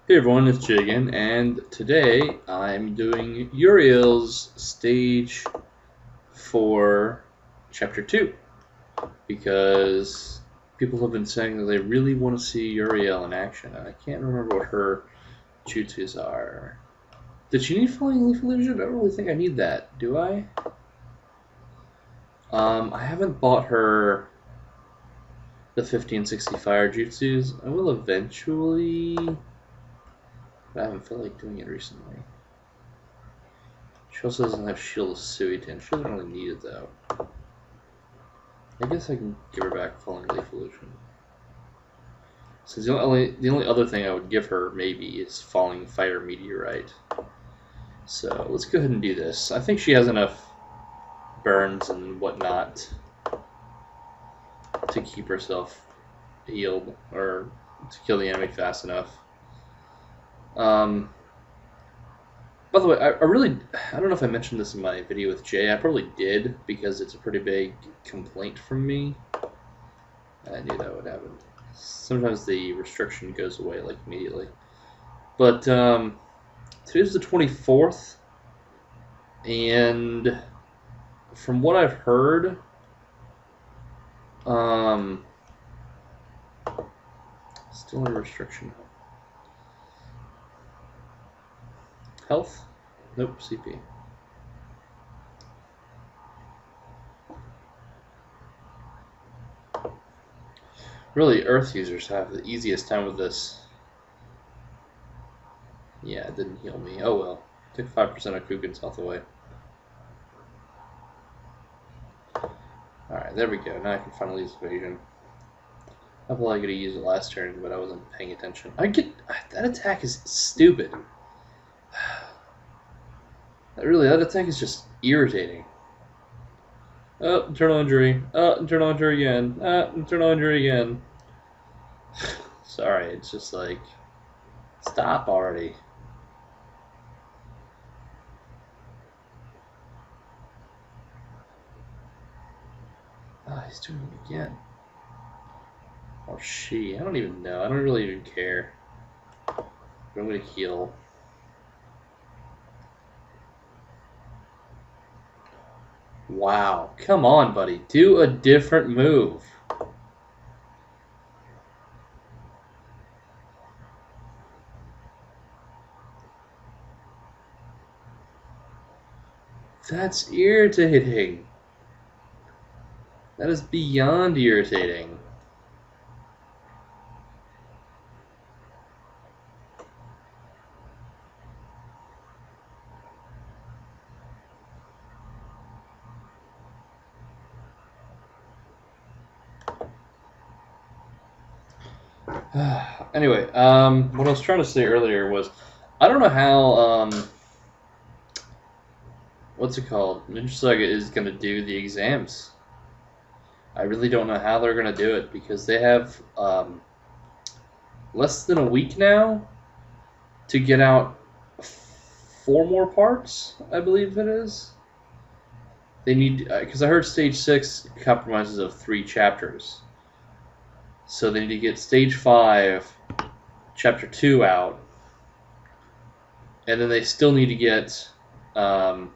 Hey everyone, it's Jay again, and today I'm doing Uriel's stage for Chapter 2 because people have been saying that they really want to see Uriel in action, and I can't remember what her jutsus are. Did she need Falling Leaf Illusion? I don't really think I need that, do I? I haven't bought her the 1560 Fire Jutsus. I will eventually, but I haven't felt like doing it recently. She also doesn't have Shield of Suitin. She doesn't really need it though. I guess I can give her back Falling Leaf Illusion. So the only other thing I would give her maybe is Falling Fire Meteorite. So let's go ahead and do this. I think she has enough burns and whatnot to keep herself healed or to kill the enemy fast enough. By the way, I don't know if I mentioned this in my video with Jay. I probably did because it's a pretty big complaint from me. I knew that would happen. Sometimes the restriction goes away like immediately. But today's the 24th, and from what I've heard, still a restriction. Health? Nope, CP. Really, Earth users have the easiest time with this. Yeah, it didn't heal me. Oh well. Took 5% of Kugan's health away. Alright, there we go. Now I can finally use evasion. I felt like I could have used it last turn, but I wasn't paying attention. That attack is stupid. That attack is just irritating. Oh, internal injury. Oh, internal injury again. Internal injury again. Sorry, it's just like, stop already. Ah, he's doing it again. Or she. I don't even know. I don't really even care. But I'm going to heal. Wow. Come on, buddy. Do a different move. That's irritating. That is beyond irritating. Anyway, what I was trying to say earlier was, I don't know how, what's it called? Ninja Saga is going to do the exams. I really don't know how they're going to do it because they have less than a week now to get out 4 more parts, I believe it is. They need, because I heard Stage 6 compromises of 3 chapters. So they need to get Stage 5, Chapter 2 out. And then they still need to get I'm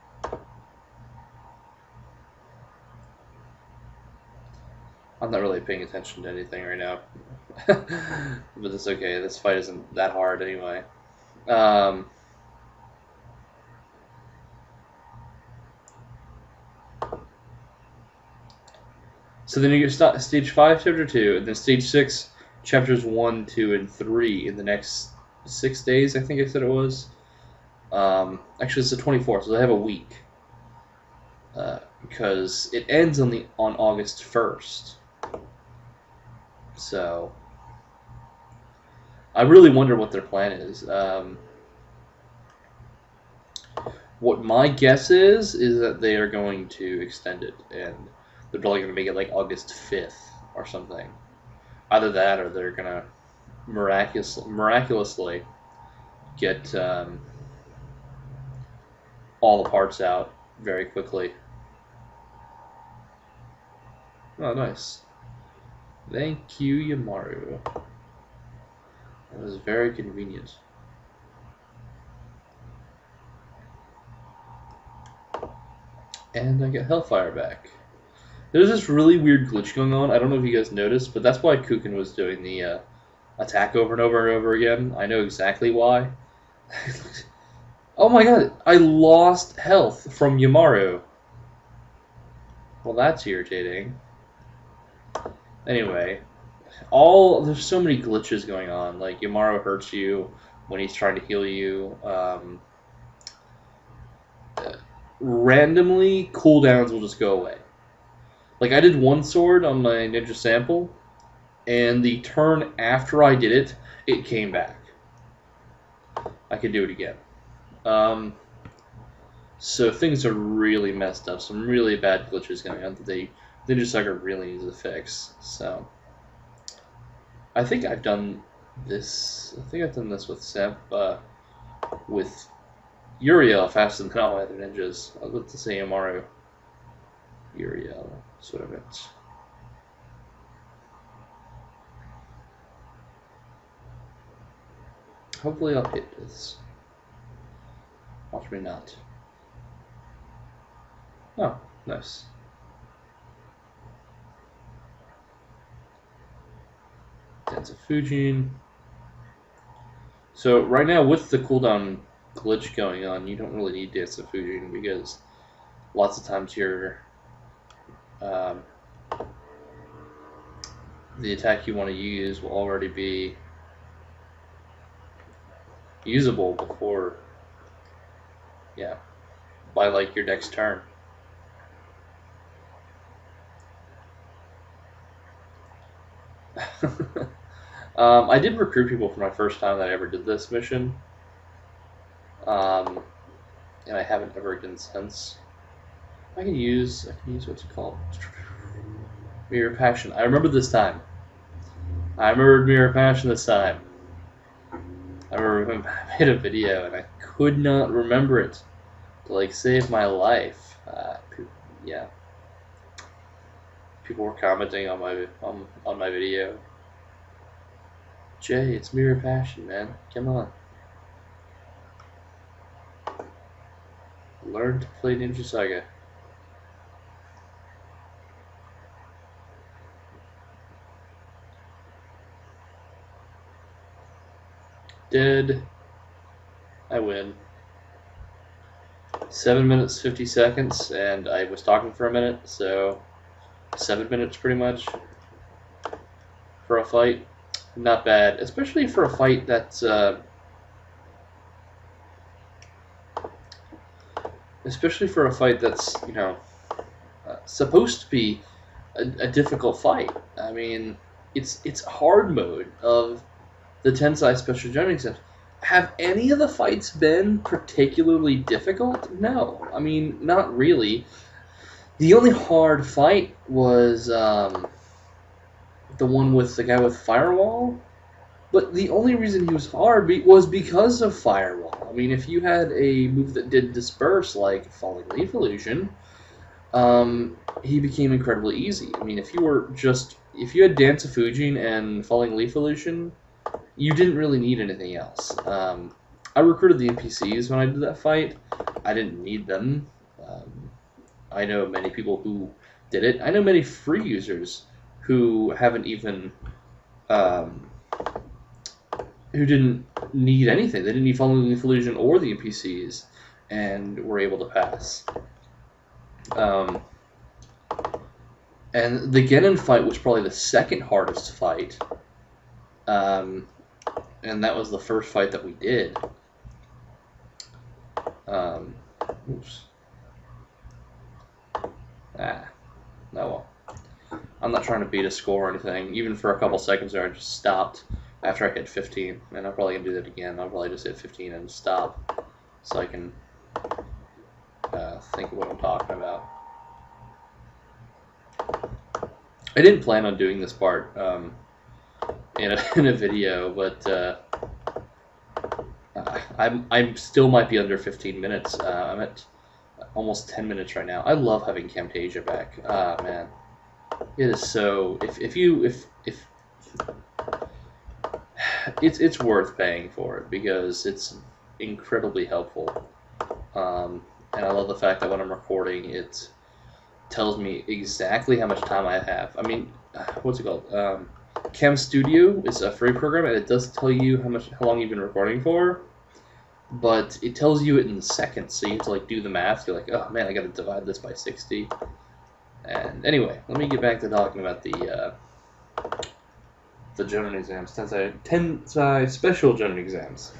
not really paying attention to anything right now. But it's okay. This fight isn't that hard anyway. So then you get Stage 5, Chapter 2, and then Stage 6, Chapters 1, 2, and 3 in the next 6 days, I think I said it was. Actually, it's the 24th, so they have a week. Because it ends on August 1st. So I really wonder what their plan is. What my guess is that they are going to extend it, and they're probably going to make it like August 5th or something. Either that, or they're going to miraculously get all the parts out very quickly. Oh, nice. Thank you, Yamaru. That was very convenient. And I get Hellfire back. There's this really weird glitch going on. I don't know if you guys noticed, but that's why Kukin was doing the attack over and over and over again. I know exactly why. Oh my god, I lost health from Yamaru. Well, that's irritating. Anyway, there's so many glitches going on. Like, Yamaru hurts you when he's trying to heal you. Randomly, cooldowns will just go away. Like, I did one sword on my ninja sample, and the turn after I did it, it came back. I could do it again. So things are really messed up. Some really bad glitches going on that Ninja Sucker really needs to fix. So I think I've done this. I think I've done this with Uriel faster than all my other ninjas. I was about to say Amaru. Uriel. That's what I meant. Hopefully I'll hit this. Watch me not. Oh, nice. Tensai. So right now with the cooldown glitch going on, you don't really need Tensai because lots of times the attack you want to use will already be usable before, by like your next turn. I did recruit people for my first time that I ever did this mission, and I haven't ever again since. I can use what's it called? Mirror Passion. I remember this time. I remembered Mirror Passion this time. I remember I made a video and I could not remember it to like save my life. People were commenting on my video. Jay, it's Mirror Passion, man. Come on. Learn to play Ninja Saga. Dead. I win. 7 minutes 50 seconds, and I was talking for a minute, so 7 minutes pretty much for a fight. Not bad, especially for a fight that's supposed to be a difficult fight. I mean, it's hard mode of the Tensai special Jounin exams. Have any of the fights been particularly difficult? No. I mean, not really. The only hard fight was the one with the guy with Firewall. But the only reason he was hard was because of Firewall. I mean, if you had a move that did disperse, like Falling Leaf Illusion, he became incredibly easy. I mean, if you had Dance of Fujin and Falling Leaf Illusion, you didn't really need anything else. I recruited the NPCs when I did that fight. I didn't need them. I know many people who did it. I know many free users who haven't even, who didn't need anything. They didn't need Falling Leaf Illusion or the NPCs, and were able to pass. And the Genin fight was probably the second hardest fight. And that was the first fight that we did. Oops. No, well. I'm not trying to beat a score or anything. Even for a couple seconds there, I just stopped after I hit 15. And I'm probably going to do that again. I'll probably just hit 15 and stop so I can think of what I'm talking about. I didn't plan on doing this part in a video, but I still might be under 15 minutes. I'm at almost 10 minutes right now. I love having Camtasia back. Man, it is so. If it's worth paying for it because it's incredibly helpful. And I love the fact that when I'm recording, it tells me exactly how much time I have. I mean, what's it called? Cam Studio is a free program, and it does tell you how long you've been recording for, but it tells you it in seconds, so you have to like do the math. You're like, oh man, I got to divide this by 60. And anyway, let me get back to talking about the Jounin exams, Tensai special Jounin exams,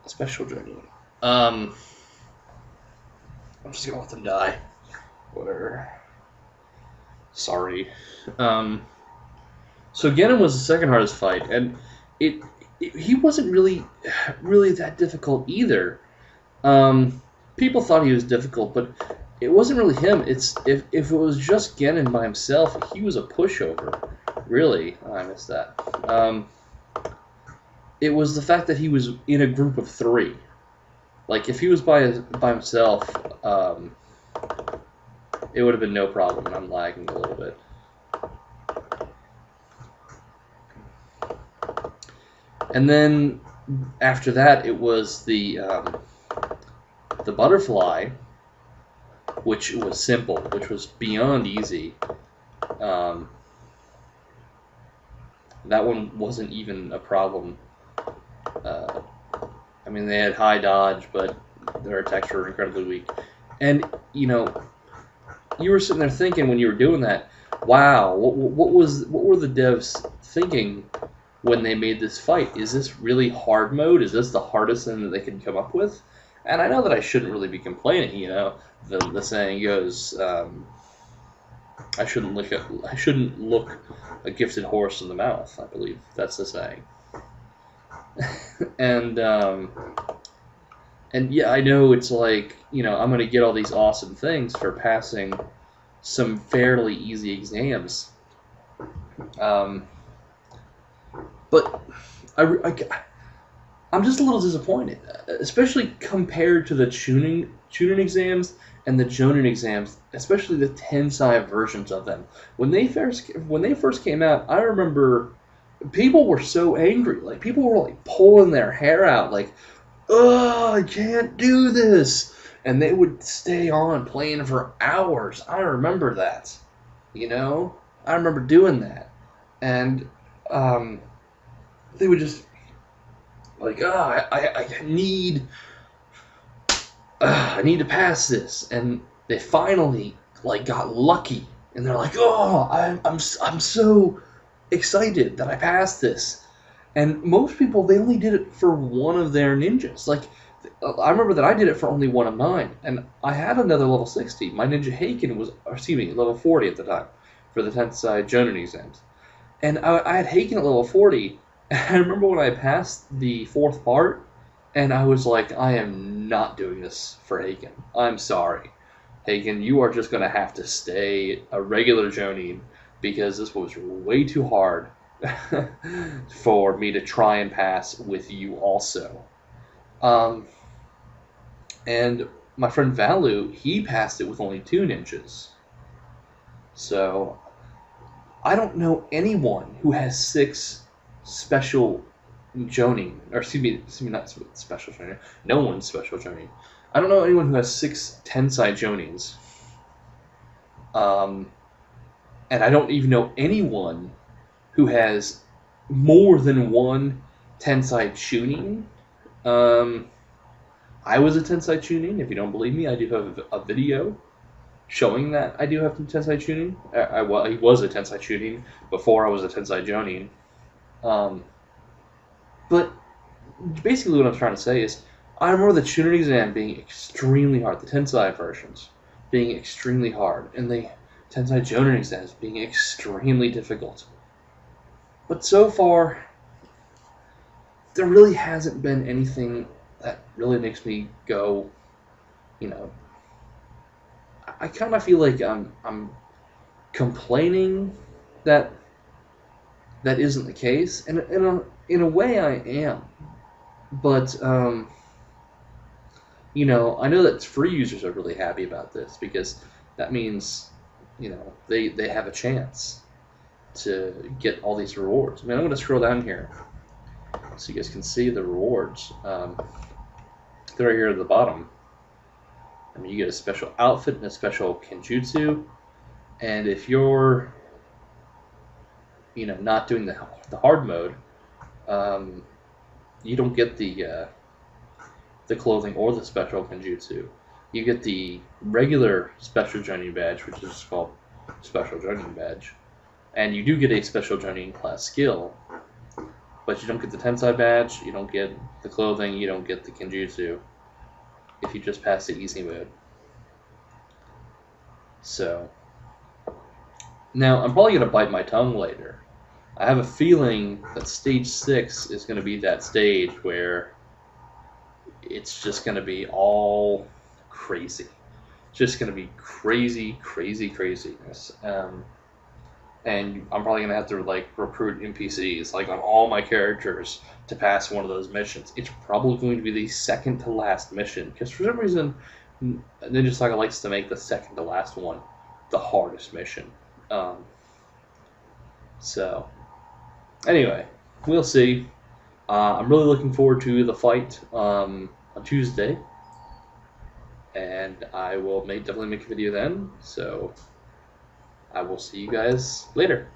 special Jounin. I'm just gonna let them die. Whatever. Sorry. So Genin was the second hardest fight, and he wasn't really that difficult either. People thought he was difficult, but it wasn't really him. If it was just Genin by himself, he was a pushover. Really, I missed that. It was the fact that he was in a group of 3. Like if he was by himself, it would have been no problem. And I'm lagging a little bit. And then after that, it was the butterfly, which was simple, which was beyond easy. That one wasn't even a problem. I mean, they had high dodge, but their attacks were incredibly weak. And, you know, you were sitting there thinking when you were doing that, wow, what were the devs thinking when they made this fight? Is this really hard mode? Is this the hardest thing that they can come up with? And I know that I shouldn't really be complaining, you know. The saying goes, I shouldn't look a gifted horse in the mouth, I believe. That's the saying. And yeah, I know it's like, you know, I'm going to get all these awesome things for passing some fairly easy exams. But I'm just a little disappointed, especially compared to the Jounin exams and the Jounin exams, especially the Tensai versions of them. When they first came out, I remember people were so angry. Like people were like pulling their hair out, like, "Oh, I can't do this," and they would stay on playing for hours. I remember that. You know, I remember doing that, and they would just like, I need to pass this, and they finally like got lucky, and they're like, oh, I'm so excited that I passed this. And most people, they only did it for one of their ninjas. Like, I remember that I did it for only one of mine, and I had another level 60. My ninja Heiken was, level 40 at the time for the Tensai Jounin exams, and I had Heiken at level 40. I remember when I passed the 4th part, and I was like, I am not doing this for Heiken. I'm sorry. Heiken, you are just going to have to stay a regular Jounin, because this was way too hard for me to try and pass with you also. And my friend Valu, he passed it with only 2 ninjas. So, I don't know anyone who has 6 special Jounin, or excuse me, not special Jounin. No one's special Jounin. I don't know anyone who has 6 Tensai Jounins. And I don't even know anyone who has more than 1 Tensai Chunin. I was a Tensai Chunin. If you don't believe me, I do have a video showing that I do have some Tensai Chunin. I was a Tensai Chunin before I was a Tensai Jounin. But basically what I'm trying to say is, I remember the Chunin exam being extremely hard, the Tensai versions being extremely hard, and the Tensai Jounin exams being extremely difficult. But so far, there really hasn't been anything that really makes me go, you know, I kind of feel like I'm complaining that isn't the case, and in a way I am. But you know, I know that free users are really happy about this, because that means, you know, they have a chance to get all these rewards. I mean, I'm going to scroll down here so you guys can see the rewards. They're right here at the bottom. I mean, you get a special outfit and a special kenjutsu, and if you're, not doing the hard mode, you don't get the clothing or the special kenjutsu. You get the regular special Jounin badge, which is called special Jounin badge, and you do get a special Jounin class skill, but you don't get the Tensai badge, you don't get the clothing, you don't get the kenjutsu if you just pass the easy mode. So, now I'm probably going to bite my tongue later. I have a feeling that stage 6 is going to be that stage where it's just going to be all crazy. Just going to be craziness. And I'm probably going to have to recruit NPCs on all my characters to pass one of those missions. It's probably going to be the second to last mission, because for some reason Ninja Saga likes to make the second to last one the hardest mission. So anyway, we'll see. I'm really looking forward to the fight on Tuesday, and I will definitely make a video then. So I will see you guys later.